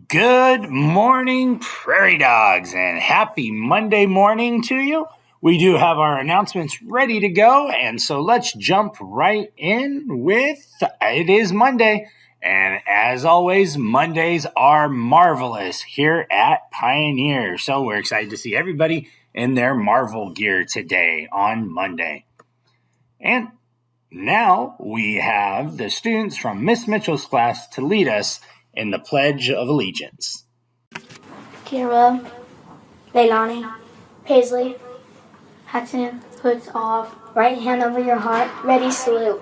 Good morning, Prairie Dogs, and happy Monday morning to you. We do have our announcements ready to go, and so let's jump right in with it is Monday. And as always, Mondays are marvelous here at Pioneer. So we're excited to see everybody in their Marvel gear today on Monday. And now we have the students from Miss Mitchell's class to lead us in the Pledge of Allegiance. Kira, Leilani, Paisley, Hatton, hoods off, right hand over your heart, ready, salute.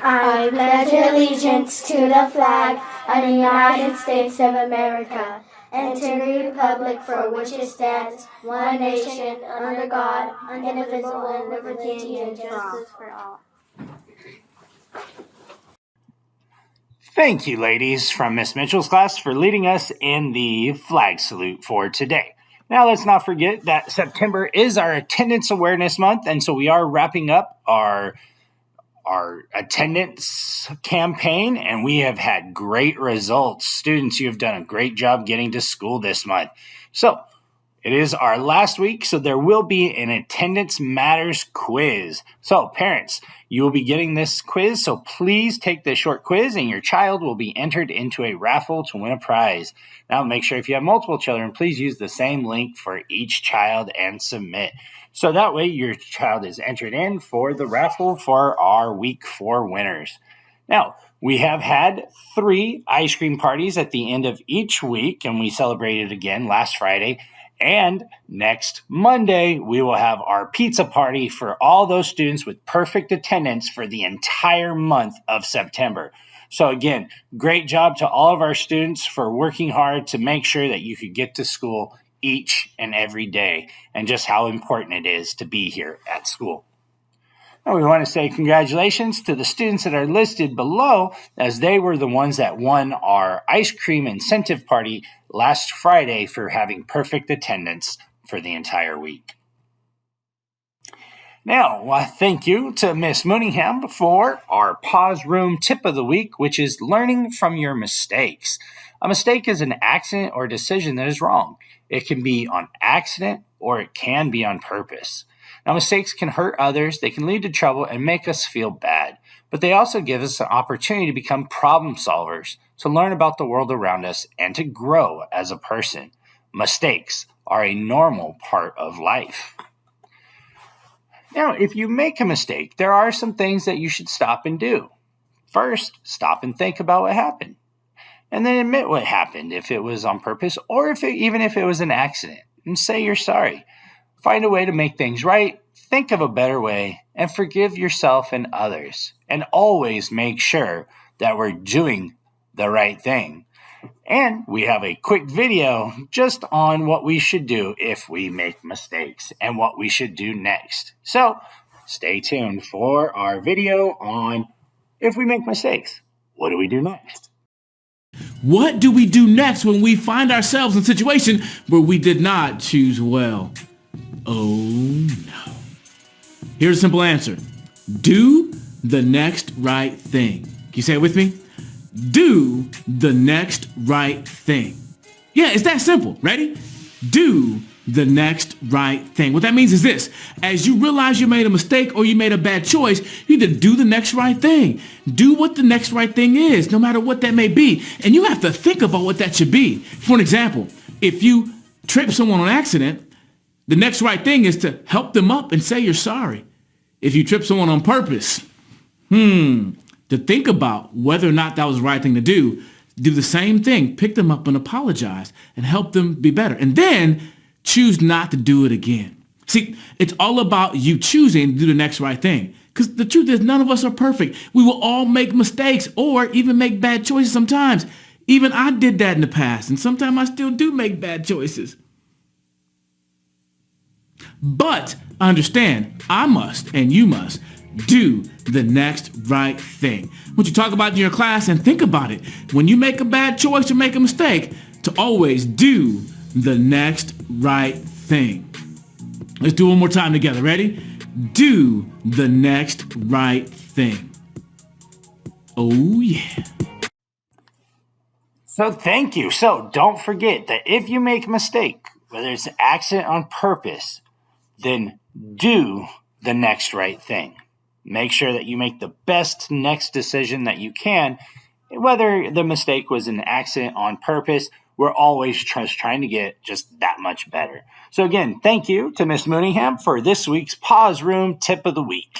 I pledge allegiance to the flag of the United States of America and to the republic for which it stands, one nation, under God, indivisible, with liberty and justice for all. Thank you, ladies, from Miss Mitchell's class for leading us in the flag salute for today. Now, let's not forget that September is our Attendance Awareness Month, and so we are wrapping up our attendance campaign, and we have had great results. Students, you have done a great job getting to school this month. So, it is our last week, so there will be an Attendance Matters quiz. So, parents, you will be getting this quiz, so please take this short quiz, and your child will be entered into a raffle to win a prize. Now, make sure if you have multiple children, please use the same link for each child and submit. So that way, your child is entered in for the raffle for our Week 4 winners. Now, we have had 3 ice cream parties at the end of each week, and we celebrated again last Friday. And next Monday, we will have our pizza party for all those students with perfect attendance for the entire month of September. So again, great job to all of our students for working hard to make sure that you could get to school each and every day, and just how important it is to be here at school. Now, we want to say congratulations to the students that are listed below, as they were the ones that won our ice cream incentive party last Friday for having perfect attendance for the entire week. Now, thank you to Miss Mooneyham for our pause room tip of the week, which is learning from your mistakes. A mistake is an accident or decision that is wrong. It can be on accident or it can be on purpose. Now, mistakes can hurt others, they can lead to trouble and make us feel bad, but they also give us an opportunity to become problem solvers, to learn about the world around us, and to grow as a person. Mistakes are a normal part of life. Now, if you make a mistake, there are some things that you should stop and do. First, stop and think about what happened, and then admit what happened, if it was on purpose or even if it was an accident, and say you're sorry. Find a way to make things right, think of a better way, and forgive yourself and others. And always make sure that we're doing the right thing. And we have a quick video just on what we should do if we make mistakes and what we should do next. So stay tuned for our video on if we make mistakes, what do we do next? What do we do next when we find ourselves in a situation where we did not choose well? Oh no. Here's a simple answer. Do the next right thing. Can you say it with me? Do the next right thing. Yeah, it's that simple. Ready? Do the next right thing. What that means is this. As you realize you made a mistake or you made a bad choice, you need to do the next right thing. Do what the next right thing is, no matter what that may be. And you have to think about what that should be. For an example, if you trip someone on accident, the next right thing is to help them up and say you're sorry. If you trip someone on purpose, to think about whether or not that was the right thing to do the same thing. Pick them up and apologize and help them be better. And then choose not to do it again. See, it's all about you choosing to do the next right thing. Because the truth is, none of us are perfect. We will all make mistakes or even make bad choices sometimes. Even I did that in the past, and sometimes I still do make bad choices. But I understand I must and you must do the next right thing. What you talk about in your class, and think about it. When you make a bad choice or make a mistake, to always do the next right thing. Let's do it one more time together. Ready? Do the next right thing. Oh yeah. So thank you. So don't forget that if you make a mistake, whether it's an accident on purpose, then do the next right thing. Make sure that you make the best next decision that you can. Whether the mistake was an accident on purpose, we're always just trying to get just that much better. So again, thank you to Miss Mooningham for this week's Pause Room Tip of the Week.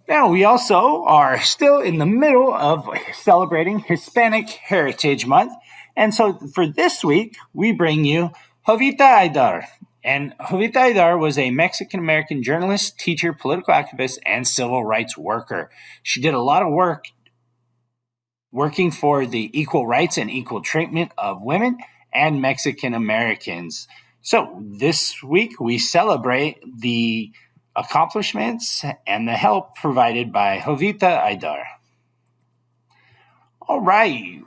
Now, we also are still in the middle of celebrating Hispanic Heritage Month. And so for this week, we bring you Jovita Aydar. And Jovita Aydar was a Mexican-American journalist, teacher, political activist, and civil rights worker. She did a lot of work working for the equal rights and equal treatment of women and Mexican Americans. So this week, we celebrate the accomplishments and the help provided by Jovita Aydar. All right,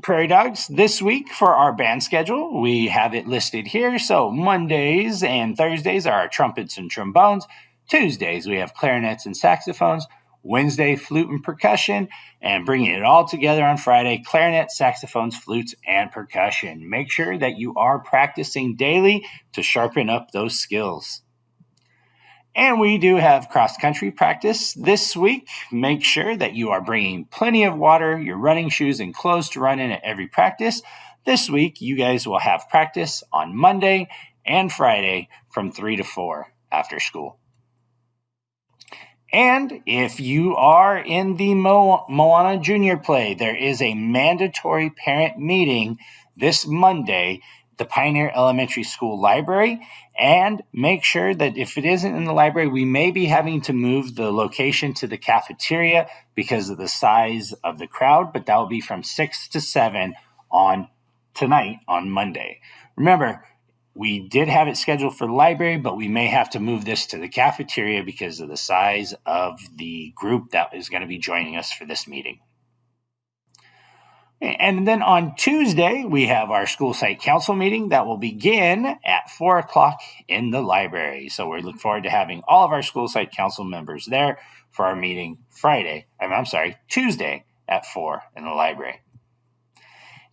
Prairie Dogs, this week for our band schedule, we have it listed here. So Mondays and Thursdays are our trumpets and trombones. Tuesdays, we have clarinets and saxophones. Wednesday, flute and percussion. And bringing it all together on Friday, clarinet, saxophones, flutes, and percussion. Make sure that you are practicing daily to sharpen up those skills. And we do have cross-country practice this week. Make sure that you are bringing plenty of water, your running shoes, and clothes to run in at every practice. This week, you guys will have practice on Monday and Friday from 3 to 4 after school. And if you are in the Moana Junior play, there is a mandatory parent meeting this Monday at the Pioneer Elementary School Library. And make sure that if it isn't in the library, we may be having to move the location to the cafeteria because of the size of the crowd, but that will be from 6 to 7 on tonight on Monday. Remember, we did have it scheduled for the library, but we may have to move this to the cafeteria because of the size of the group that is going to be joining us for this meeting. And then on Tuesday, we have our school site council meeting that will begin at 4 o'clock in the library. So we look forward to having all of our school site council members there for our meeting Tuesday at 4 in the library.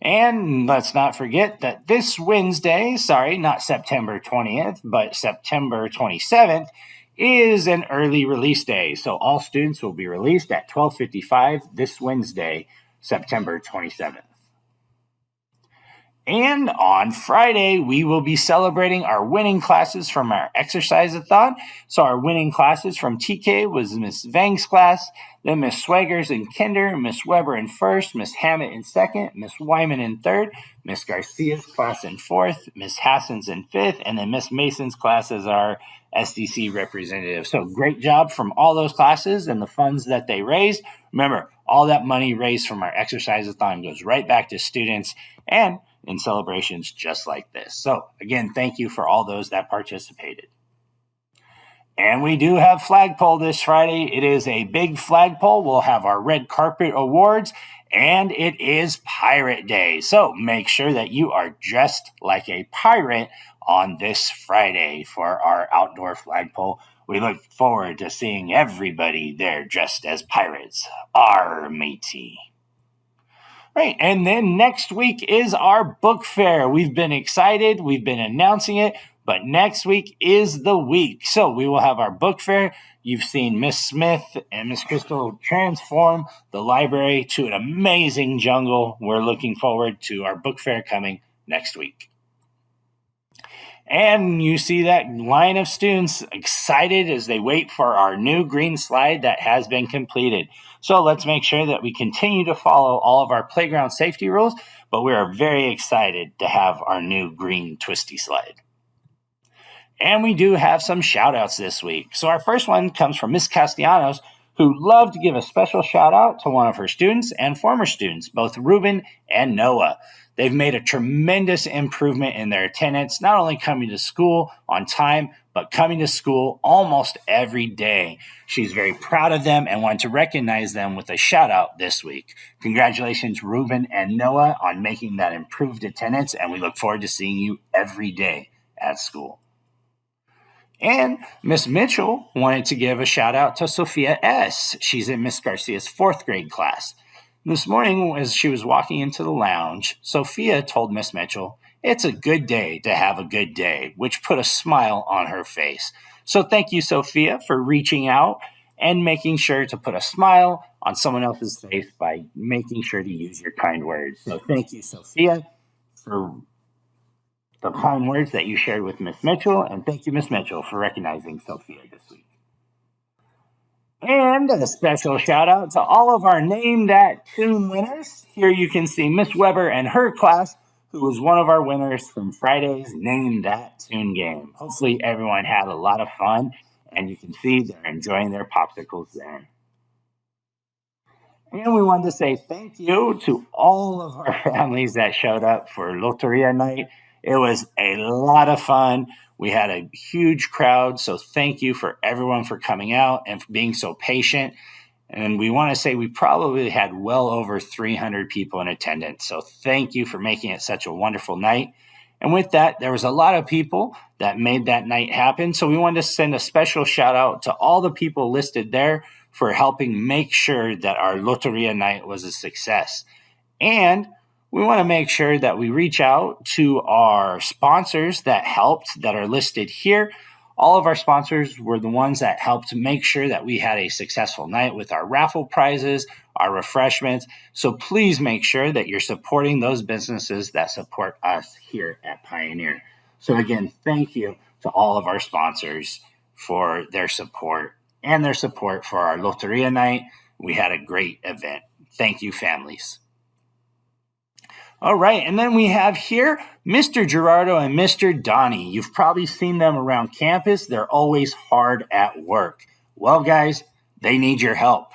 And let's not forget that this Wednesday, not September 20th, but September 27th, is an early release day. So all students will be released at 12:55 this Wednesday, September 27th. And on Friday, we will be celebrating our winning classes from our exercise-a-thon. So our winning classes from TK was Miss Vang's class, then Miss Swagers in kinder, Miss Weber in first, Miss Hammett in second, Miss Wyman in third, Miss Garcia's class in fourth, Miss Hassan's in fifth, and then Miss Mason's class as our SDC representative. So great job from all those classes and the funds that they raised. Remember, all that money raised from our exercise-a-thon goes right back to students and in celebrations just like this. So again, thank you for all those that participated. And we do have Flagpole this Friday. It is a big flagpole. We'll have our red carpet awards, and it is Pirate Day. So make sure that you are dressed like a pirate on this Friday for our outdoor flagpole. We look forward to seeing everybody there dressed as pirates. Arr, matey. Right, and then next week is our book fair. We've been excited. We've been announcing it, but next week is the week. So we will have our book fair. You've seen Miss Smith and Miss Crystal transform the library to an amazing jungle. We're looking forward to our book fair coming next week. And you see that line of students excited as they wait for our new green slide that has been completed. So let's make sure that we continue to follow all of our playground safety rules, but we are very excited to have our new green twisty slide. And we do have some shout outs this week. So our first one comes from Miss Castellanos, who loved to give a special shout out to one of her students and former students, both Ruben and Noah. They've made a tremendous improvement in their attendance, not only coming to school on time, but coming to school almost every day. She's very proud of them and wanted to recognize them with a shout out this week. Congratulations, Ruben and Noah, on making that improved attendance, and we look forward to seeing you every day at school. And Miss Mitchell wanted to give a shout out to Sophia S. She's in Miss Garcia's 4th grade class. This morning, as she was walking into the lounge, Sophia told Miss Mitchell, "It's a good day to have a good day," which put a smile on her face. So thank you, Sophia, for reaching out and making sure to put a smile on someone else's face by making sure to use your kind words. So thank you, Sophia, for the kind words that you shared with Miss Mitchell, and thank you, Miss Mitchell, for recognizing Sophia this week. And a special shout out to all of our Name That Tune winners. Here you can see Miss Weber and her class, who was one of our winners from Friday's Name That Tune game. Hopefully everyone had a lot of fun, and you can see they're enjoying their popsicles there. And we wanted to say thank you to all of our families that showed up for Loteria night. It was a lot of fun. We had a huge crowd, so thank you for everyone for coming out and for being so patient. And we want to say we probably had well over 300 people in attendance, so thank you for making it such a wonderful night. And with that, there was a lot of people that made that night happen, so we wanted to send a special shout out to all the people listed there for helping make sure that our Loteria night was a success. And we want to make sure that we reach out to our sponsors that helped, that are listed here. All of our sponsors were the ones that helped make sure that we had a successful night with our raffle prizes, our refreshments. So please make sure that you're supporting those businesses that support us here at Pioneer. So again, thank you to all of our sponsors for their support and their support for our Loteria night. We had a great event. Thank you, families. All right, and then we have here Mr. Gerardo and Mr. Donnie. You've probably seen them around campus. They're always hard at work. Well, guys, they need your help.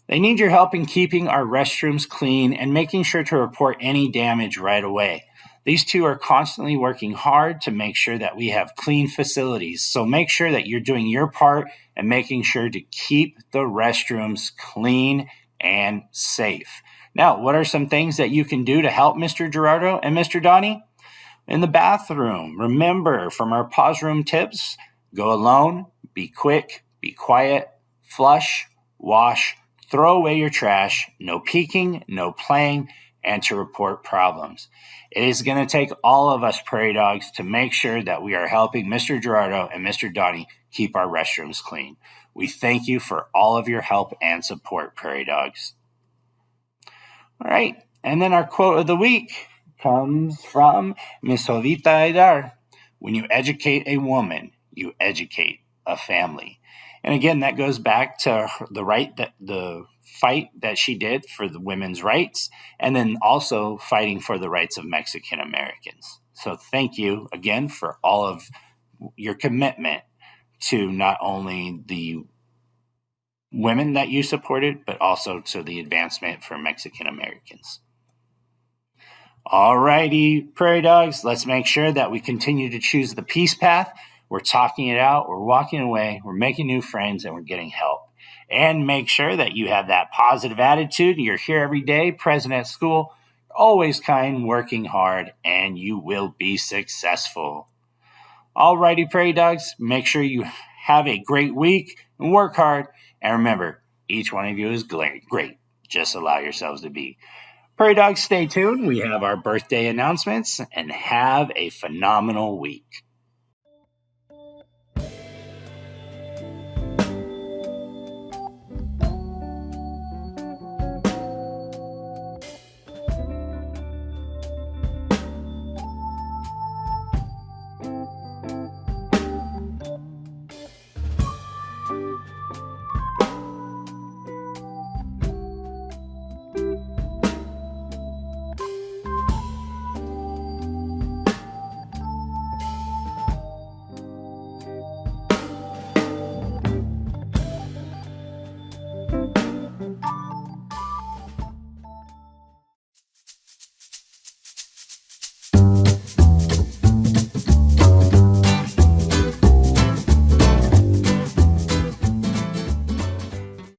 They need your help in keeping our restrooms clean and making sure to report any damage right away. These two are constantly working hard to make sure that we have clean facilities. So make sure that you're doing your part and making sure to keep the restrooms clean and safe. Now, what are some things that you can do to help Mr. Gerardo and Mr. Donnie? In the bathroom, remember from our pause room tips, go alone, be quick, be quiet, flush, wash, throw away your trash, no peeking, no playing, and to report problems. It is going to take all of us prairie dogs to make sure that we are helping Mr. Gerardo and Mr. Donnie keep our restrooms clean. We thank you for all of your help and support, prairie dogs. All right, and then our quote of the week comes from Miss Jovita Aidar. When you educate a woman, you educate a family. And again, that goes back to the fight that she did for the women's rights, and then also fighting for the rights of Mexican Americans. So thank you again for all of your commitment to not only the women that you supported, but also to the advancement for Mexican Americans. All righty, prairie dogs, let's make sure that we continue to choose the peace path. We're talking it out, we're walking away, we're making new friends, and we're getting help. And make sure that you have that positive attitude. You're here every day, present at school, always kind, working hard, and you will be successful. All righty, prairie dogs, make sure you have a great week and work hard. And remember, each one of you is great. Just allow yourselves to be. Prairie dogs, stay tuned. We have our birthday announcements, and have a phenomenal week.